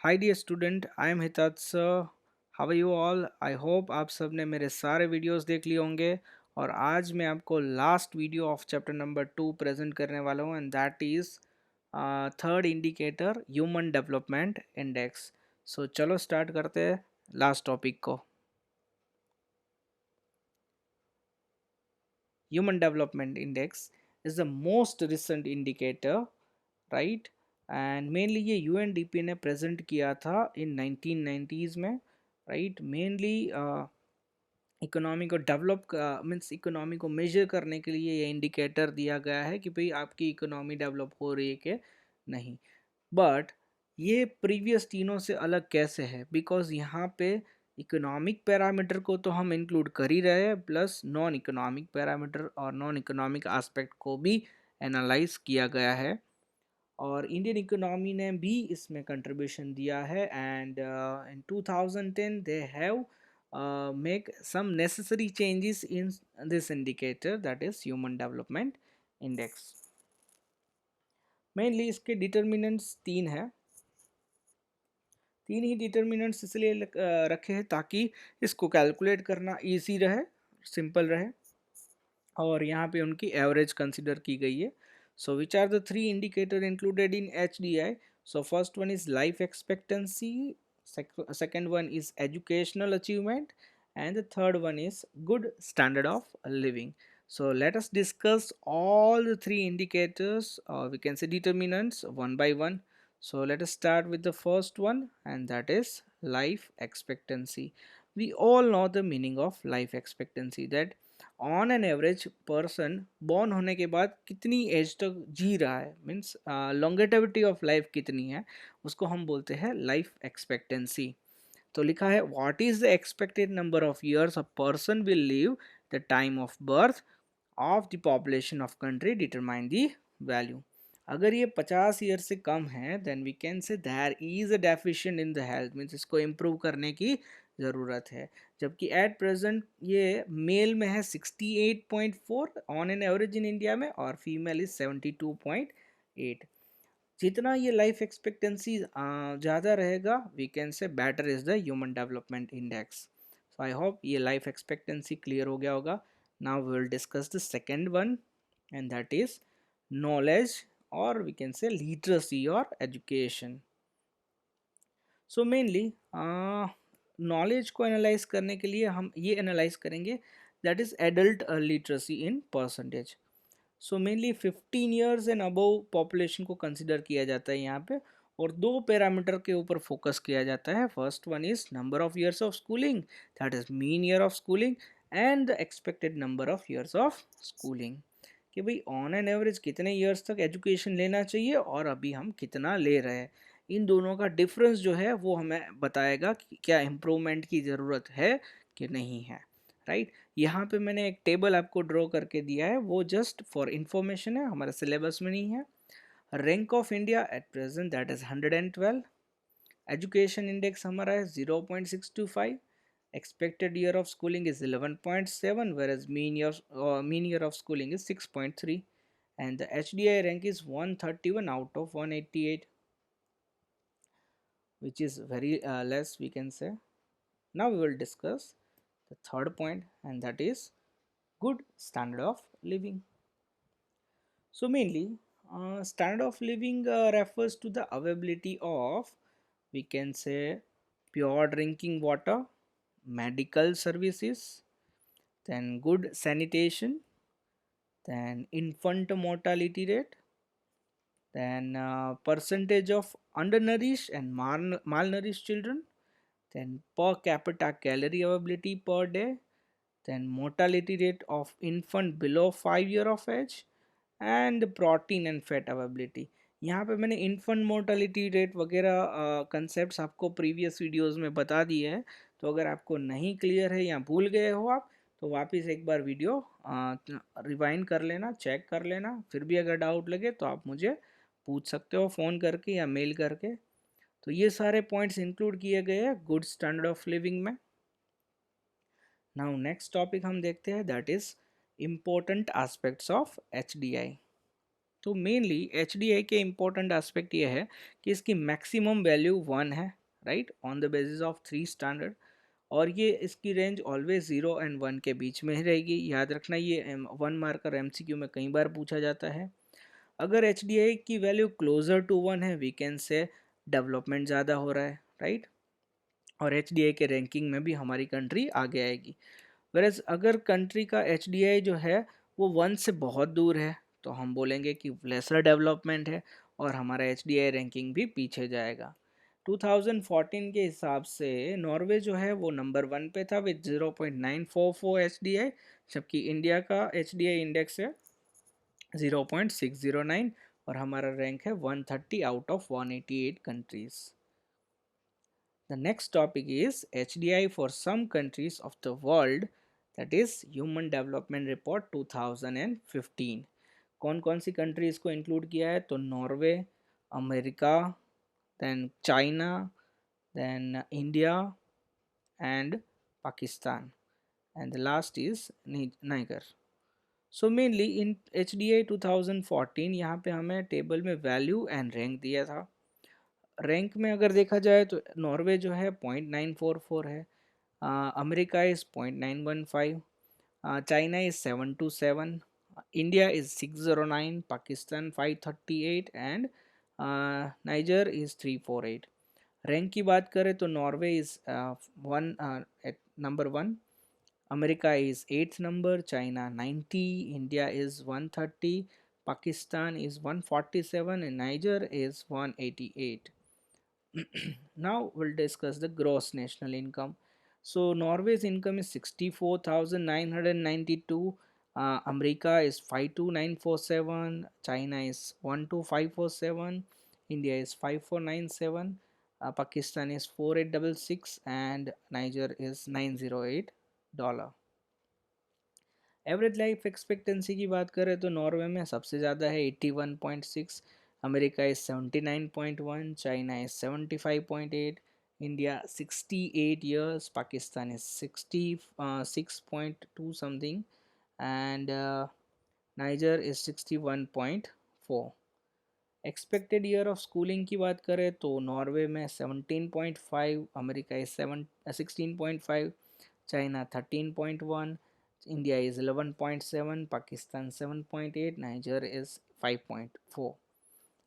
Hi dear student, I am हितात sir. How are you all? I hope आप सब ने मेरे सारे वीडियोस देख लिए होंगे। और आज मैं आपको last video of chapter number 2 present करने वाला हूँ, and that is third indicator human development index. So चलो स्टार्ट करते हैं लास्ट टॉपिक को। Human development index is the most recent indicator, right? And mainly ये यूएनडीपी ने प्रेजेंट किया था इन 1990s में, राइट? मेनली इकोनॉमी को डेवलप मीन्स इकोनॉमी को मेजर करने के लिए ये इंडिकेटर दिया गया है कि भाई आपकी इकोनॉमी डेवलप हो रही है कि नहीं। बट ये प्रीवियस तीनों से अलग कैसे है? बिकॉज यहाँ पे इकोनॉमिक पैरामीटर को तो हम इंक्लूड कर ही रहे हैं, प्लस नॉन इकोनॉमिक पैरामीटर और नॉन इकोनॉमिक एस्पेक्ट को भी एनालाइज किया गया है। और इंडियन इकोनॉमी ने भी इसमें कंट्रीब्यूशन दिया है, and in 2010 they have make some necessary changes in this indicator, that is human development index. Mainly इसके डिटर्मिनेंट्स तीन है। तीन ही डिटर्मिनेंट्स इसलिए रखे हैं ताकि इसको कैलकुलेट करना इजी रहे, सिंपल रहे, और यहाँ पे उनकी एवरेज कंसिडर की गई है। So which are the three indicator included in HDI? So first one is life expectancy, second one is educational achievement, and the third one is good standard of living. So let us discuss all the three indicators, or we can say determinants, one by one. So let us start with the first one, and that is life expectancy. We all know the meaning of life expectancy, that on an average person born होने के बाद कितनी as तक जी रहा है, means longevity of life कितनी है, उसको हम बोलते हैं लाइफ एक्सपेक्टेंसी। तो लिखा है what is the expected number of years a person will live the time of birth of the population of country determine the value. अगर ये 50 ईयर से कम है then we can say there is a deficient in the health, means इसको improve करने की ज़रूरत है। जबकि एट प्रेजेंट ये मेल में है 68.4 on an average in India में, और फीमेल इज 72.8। जितना ये लाइफ एक्सपेक्टेंसी ज़्यादा रहेगा, we can say better is the human development index. So I hope ये लाइफ एक्सपेक्टेंसी क्लियर हो गया होगा। Now we will discuss the second one, and that is knowledge, और वी कैन से लिटरेसी और education. So mainly knowledge को analyse करने के लिए हम ये एनालाइज करेंगे, that is adult literacy in percentage. So mainly 15 years and above population को कंसिडर किया जाता है यहाँ पे, और दो पैरामीटर के ऊपर फोकस किया जाता है। First one is number of years of schooling, that is mean year of schooling, and the expected number of years of schooling, कि भाई ऑन एन एवरेज कितने ईयर्स तक एजुकेशन लेना चाहिए और अभी हम कितना ले रहे हैं। इन दोनों का डिफरेंस जो है वो हमें बताएगा कि क्या इम्प्रूवमेंट की ज़रूरत है कि नहीं है, राइट? यहाँ पे मैंने एक टेबल आपको ड्रॉ करके दिया है, वो जस्ट फॉर इंफॉर्मेशन है, हमारे सिलेबस में नहीं है। Rank of India at present that is 112। Education index हमारा है 0.625। expected year of schooling is 11.7, whereas mean year of schooling is 6.3, and the HDI rank is 131 out of 188, which is very less, we can say. Now we will discuss the third point, and that is good standard of living. So mainly standard of living refers to the availability of, we can say, pure drinking water, medical services, then good sanitation, then infant mortality rate, then percentage of undernourished and malnourished children, then per capita calorie availability per day, then mortality rate of infant below 5 year of age, and protein and fat availability. यहाँ पे मैंने infant mortality rate वगैरह concept आपको previous videos में बता दिए हैं। तो अगर आपको नहीं क्लियर है या भूल गए हो आप, तो वापस एक बार वीडियो रिवाइंड कर लेना, चेक कर लेना। फिर भी अगर डाउट लगे तो आप मुझे पूछ सकते हो फ़ोन करके या मेल करके। तो ये सारे पॉइंट्स इंक्लूड किए गए हैं गुड स्टैंडर्ड ऑफ लिविंग में। नाउ नेक्स्ट टॉपिक हम देखते हैं, that is important aspects of HDI। तो मेनली एच डी आई के इम्पोर्टेंट एस्पेक्ट ये है कि इसकी मैक्सिमम वैल्यू 1 है, right, on the basis of 3 standard. और ये इसकी रेंज ऑलवेज 0 एंड 1 के बीच में ही रहेगी। याद रखना, ये 1 मार्कर एमसीक्यू में कई बार पूछा जाता है। अगर एच डी आई की वैल्यू क्लोजर टू 1 है, वी कैन से डेवलपमेंट ज़्यादा हो रहा है, राइट, और एच डी आई के रैंकिंग में भी हमारी कंट्री आगे आएगी। वेरएज अगर कंट्री का एच डी आई जो है वो 1 से बहुत दूर है, तो हम बोलेंगे कि लेसर डेवलपमेंट है और हमारा एच डी आई रैंकिंग भी पीछे जाएगा। 2014 के हिसाब से नॉर्वे जो है वो नंबर 1 पे था विद 0.944 एच डी आई, जबकि इंडिया का एच डी आई इंडेक्स है 0.609 और हमारा रैंक है 130 out of 188 countries. The next topic is HDI for some countries of the world, that is Human Development Report 2015। कौन कौन सी कंट्रीज को इंक्लूड किया है? तो Norway, America, then China, then India and Pakistan, and the last is Niger. So mainly in H D I 2014 यहाँ पे हमें table में वैल्यू एंड रैंक दिया था। रैंक में अगर देखा जाए तो नॉर्वे जो है 0.944 है, America is 0.915, China is 727, India is 609, Pakistan 538 and Niger is 348। Rank की बात करें तो Norway is one at number 1, America is 8th number, China 90, India is 130, Pakistan is 147 and Niger is 188. Now we'll discuss the gross national income. So Norway's income is 64,992, America is 52947, China is 12547, India is 5497, Pakistan is 4866 and Niger is 908 dollar। Average life expectancy की बात करें तो Norway में सबसे ज़्यादा है 81.6, America is 79.1, China is 75.8, India 68 years, Pakistan is 66.2 something and Niger is 61.4। Expected year of schooling की बात करें तो नॉर्वे में 17.5, America is 16.5, China 13.1, India is 11.7, Pakistan 7.8, Niger is 5.4.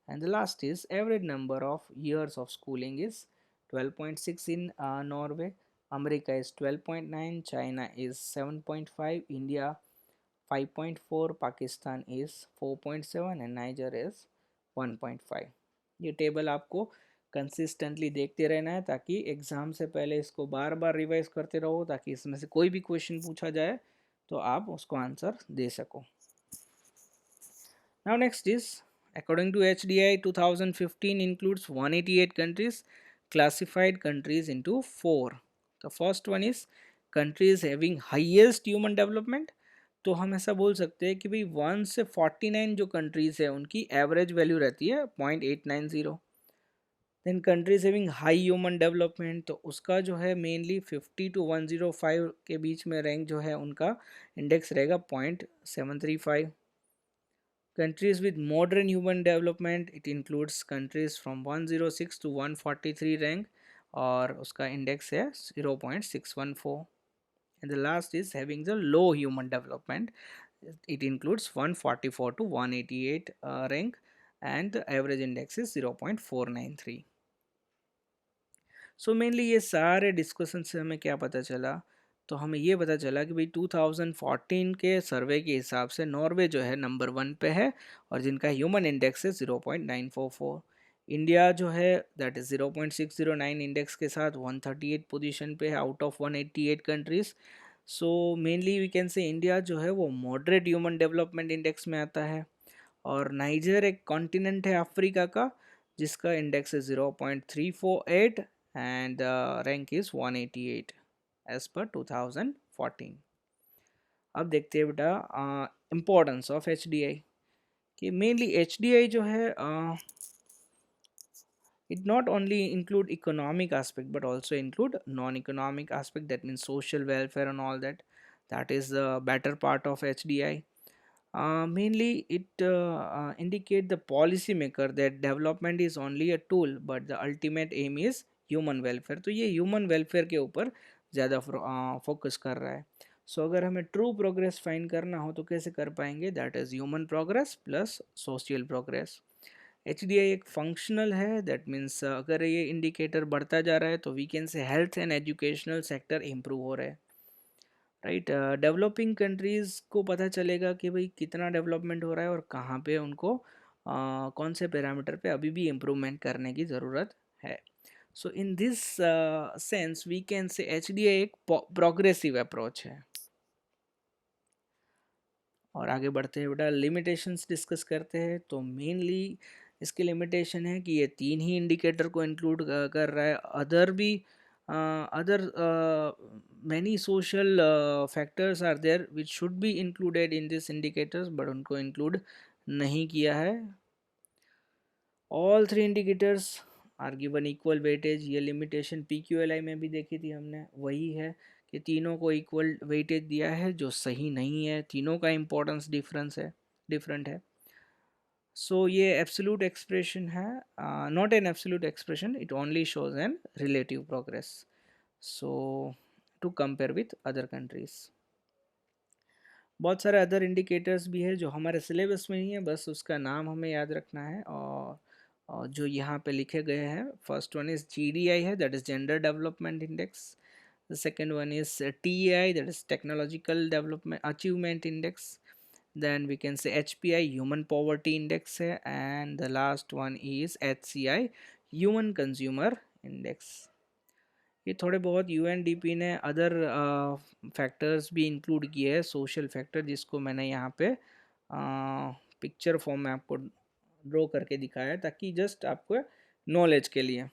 And the last is average number of years of schooling is 12.6 in Norway, America is 12.9, China is 7.5, India 5.4, Pakistan is 4.7 and Niger is 1.5। ये table आपको consistently देखते रहना है ताकि exam से पहले इसको बार बार revise करते रहो, ताकि इसमें से कोई भी क्वेश्चन पूछा जाए तो आप उसको आंसर दे सको। Now next is, according to HDI 2015 includes 188 countries, classified countries into 4। The first one is countries having highest human development। तो हम ऐसा बोल सकते हैं कि भाई 1 से 49 जो कंट्रीज़ है उनकी एवरेज वैल्यू रहती है 0.890। Then countries having high human development, तो उसका जो है मेनली 50 to 105 के बीच में रैंक जो है उनका इंडेक्स रहेगा 0.735। Countries with modern human development, it includes countries from 106 to 143 rank और उसका इंडेक्स है 0.614। And the last is having the low human development, it includes 144 to 188 rank and the average index is 0.493। So mainly ये सारे discussion से हमें क्या पता चला? तो हमें ये पता चला कि भाई 2014 के सर्वे के हिसाब से नॉर्वे जो है नंबर 1 पे है और जिनका ह्यूमन इंडेक्स है 0.944। इंडिया जो है दैट इज़ 0.609 इंडेक्स के साथ 138 पोजीशन पे है out of 188 countries. So mainly we can say India जो है वो मॉडरेट ह्यूमन डेवलपमेंट इंडेक्स में आता है। और नाइजर एक कॉन्टिनेंट है अफ्रीका का जिसका इंडेक्स है 0.348 and the rank is 188 as per 2014। अब देखते हैं बेटा इम्पोर्टेंस ऑफ एच डी आई कि मेनली एच डी आई जो है it not only include economic aspect but also include non-economic aspect, that means social welfare and all that, that is the better part of HDI। Mainly, it indicate the policy maker that development is only a tool, but the ultimate aim is human welfare. तो ये human welfare के ऊपर ज़्यादा focus कर रहा है. सो अगर हमें ट्रू प्रोग्रेस फाइंड करना हो तो कैसे कर पाएंगे? That is human progress plus social progress. HDI एक फंक्शनल है. दैट मीन्स अगर ये इंडिकेटर बढ़ता जा रहा है तो we can say health and educational sector improve हो रहा है. राइट. डेवलपिंग कंट्रीज़ को पता चलेगा कि भाई कितना डेवलपमेंट हो रहा है और कहाँ पे उनको कौन से पैरामीटर पे अभी भी इम्प्रूवमेंट करने की ज़रूरत है. So in this sense we can say HDI एक प्रोग्रेसिव अप्रोच है. और आगे बढ़ते हैं बेटा, लिमिटेशंस डिस्कस करते हैं. तो मेनली इसकी लिमिटेशन है कि ये 3 ही इंडिकेटर को इंक्लूड कर रहा है. अदर भी other many social factors are there which should be included in this indicators, but उनको इंक्लूड नहीं किया है. All 3 indicators are given equal weightage. ये लिमिटेशन PQLI में भी देखी थी हमने, वही है कि तीनों को इक्वल वेटेज दिया है, जो सही नहीं है. तीनों का इम्पोर्टेंस डिफरेंट है. सो ये एब्सोल्यूट एक्सप्रेशन है, not an absolute expression, it only shows an relative progress. So to compare with other countries. बहुत सारे अदर इंडिकेटर्स भी है जो हमारे सिलेबस में नहीं है, बस उसका नाम हमें याद रखना है. और जो यहाँ पे लिखे गए हैं, फर्स्ट वन इज GDI है, that is gender development index. The second one is TEI, that is Technological Development Achievement Index. Then we can say HPI, Human Poverty Index है, and the last one is HCI, Human Consumer Index. ये थोड़े बहुत UNDP ने other factors भी include किए हैं, social factor, जिसको मैंने यहाँ पे पिक्चर फॉर्म में आपको ड्रॉ करके दिखाया है, ताकि जस्ट आपको नॉलेज के लिए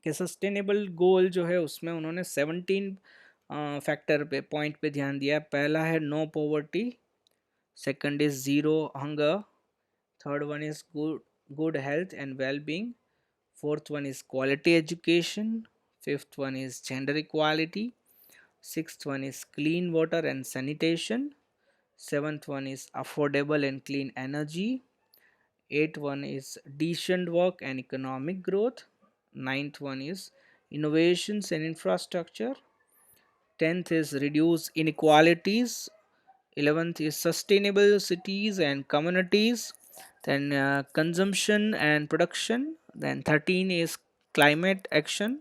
कि सस्टेनेबल गोल जो है उसमें उन्होंने 17 फैक्टर पे पॉइंट पे ध्यान दिया. पहला है no poverty, second is zero hunger, third one is good health and well being, fourth one is quality education, fifth one is gender equality, sixth one is clean water and sanitation, seventh one is affordable and clean energy, eighth one is decent work and economic growth, ninth one is innovations and infrastructure, 10th is reduce inequalities, 11th is sustainable cities and communities, then consumption and production, then 13 is climate action,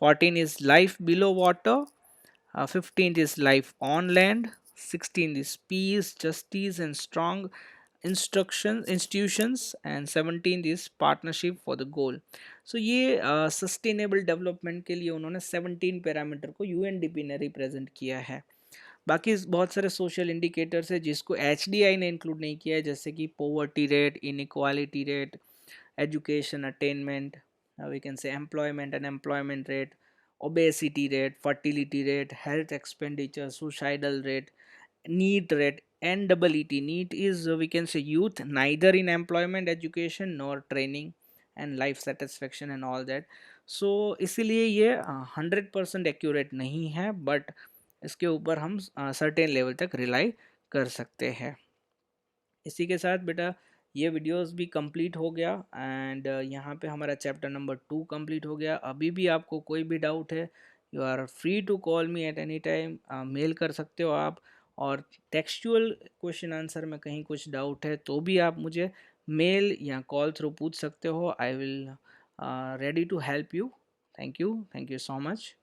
14 is life below water, 15th is life on land, 16th is peace, justice and strong institutions, and 17th is partnership for the goal. So ये sustainable development के लिए उन्होंने 17 parameter को UNDP ने represent किया है. बाकी बहुत सारे सोशल इंडिकेटर्स है जिसको HDI ने इंक्लूड नहीं किया है, जैसे कि poverty rate, inequality rate, education attainment, we can say employment and employment rate, obesity rate, fertility rate, health expenditure, suicidal rate, NEET rate. NEET, NEET is we can say youth neither in employment, education nor training and life satisfaction and all that. So इसीलिए ये 100% accurate नहीं है, but इसके ऊपर हम certain level तक rely कर सकते हैं. इसी के साथ बेटा ये वीडियोस भी कंप्लीट हो गया, एंड यहाँ पे हमारा चैप्टर नंबर 2 कंप्लीट हो गया. अभी भी आपको कोई भी डाउट है, you are free to call me at any time, mail कर सकते हो आप. और टेक्सचुअल क्वेश्चन आंसर में कहीं कुछ डाउट है तो भी आप मुझे मेल या कॉल थ्रू पूछ सकते हो. I will ready to help you. Thank you so much.